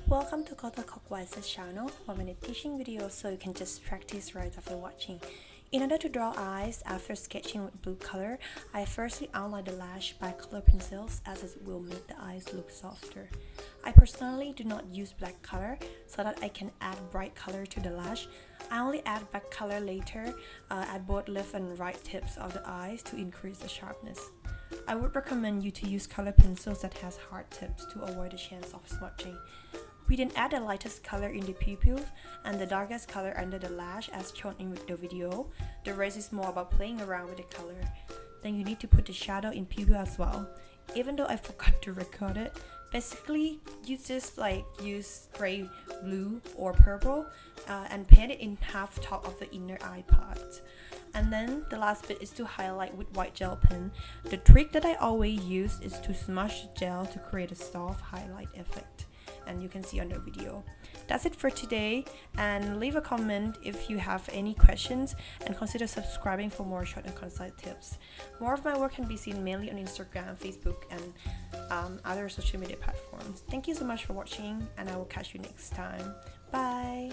Welcome to copics channel, 1-minute teaching video so you can just practice right after watching. In order to draw eyes after sketching with blue color, I firstly outline the lash by color pencils as it will make the eyes look softer. I personally do not use black color so that I can add bright color to the lash. I only add black color later at both left and right tips of the eyes to increase the sharpness. I would recommend you to use color pencils that has hard tips to avoid the chance of smudging. We then add the lightest color in the pupils and the darkest color under the lash as shown in the video. The rest is more about playing around with the color. Then you need to put the shadow in pupil as well. Even though I forgot to record it, basically you just use gray, blue or purple and paint it in half top of the inner eye part. And then the last bit is to highlight with white gel pen. The trick that I always use is to smush the gel to create a soft highlight effect, and you can see on the video. That's it for today, and leave a comment if you have any questions, and consider subscribing for more short and concise tips. More of my work can be seen mainly on Instagram, Facebook, and other social media platforms. Thank you so much for watching, and I will catch you next time. Bye!